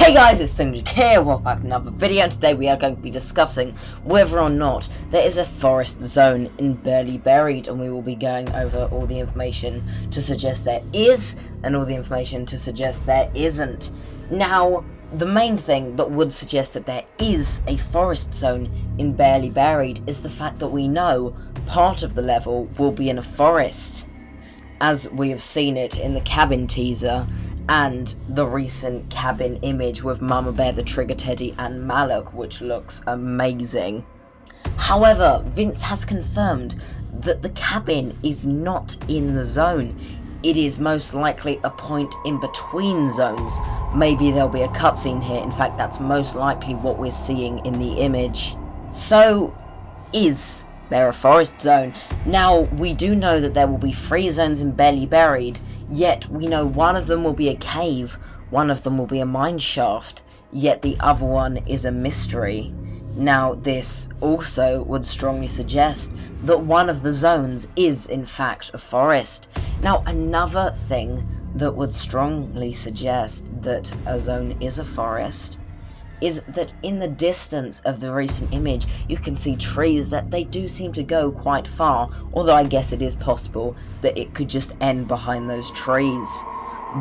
Hey guys, it's Thunderjack here, welcome back to another video, and today we are going to be discussing whether or not there is a forest zone in Barely Buried, and we will be going over all the information to suggest there is, and all the information to suggest there isn't. Now, the main thing that would suggest that there is a forest zone in Barely Buried is the fact that we know part of the level will be in a forest, as we have seen it in the cabin teaser and the recent cabin image with Mama Bear, the Trigger Teddy and Malak, which looks amazing. However, Vince has confirmed that the cabin is not in the zone. It is most likely a point in between zones. Maybe there'll be a cutscene here. In fact, that's most likely what we're seeing in the image. So, is there a forest zone? Now, we do know that there will be 3 zones in Barely Buried, yet we know one of them will be a cave, one of them will be a mine shaft, yet the other one is a mystery. Now, this also would strongly suggest that one of the zones is in fact a forest. Now, another thing that would strongly suggest that a zone is a forest is that in the distance of the recent image you can see trees that they do seem to go quite far, although I guess it is possible that it could just end behind those trees.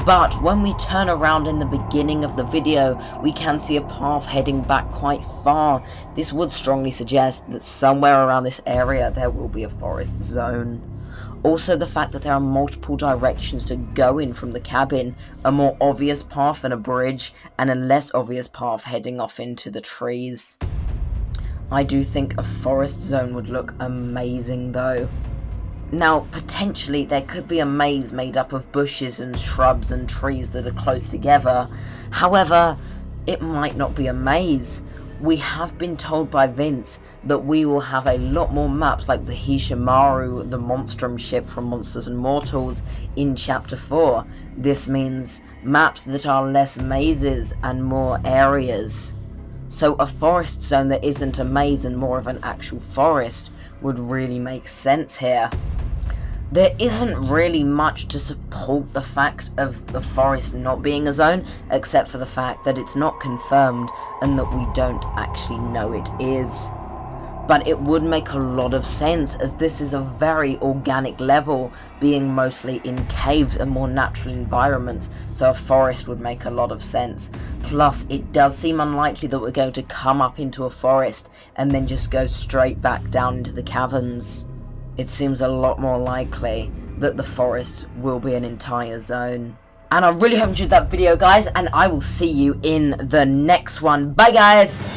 But when we turn around in the beginning of the video, we can see a path heading back quite far. This would strongly suggest that somewhere around this area there will be a forest zone. Also, the fact that there are multiple directions to go in from the cabin, a more obvious path and a bridge, and a less obvious path heading off into the trees. I do think a forest zone would look amazing though. Now, potentially there could be a maze made up of bushes and shrubs and trees that are close together. However, it might not be a maze. We have been told by Vince that we will have a lot more maps like the Hishimaru, the Monstrum ship from Monsters and Mortals, in Chapter 4. This means maps that are less mazes and more areas. So a forest zone that isn't a maze and more of an actual forest would really make sense here. There isn't really much to support the fact of the forest not being a zone, except for the fact that it's not confirmed and that we don't actually know it is. But it would make a lot of sense, as this is a very organic level, being mostly in caves and more natural environments, so a forest would make a lot of sense. Plus, it does seem unlikely that we're going to come up into a forest and then just go straight back down into the caverns. It seems a lot more likely that the forest will be an entire zone. And I really hope you enjoyed that video, guys, and I will see you in the next one. Bye, guys!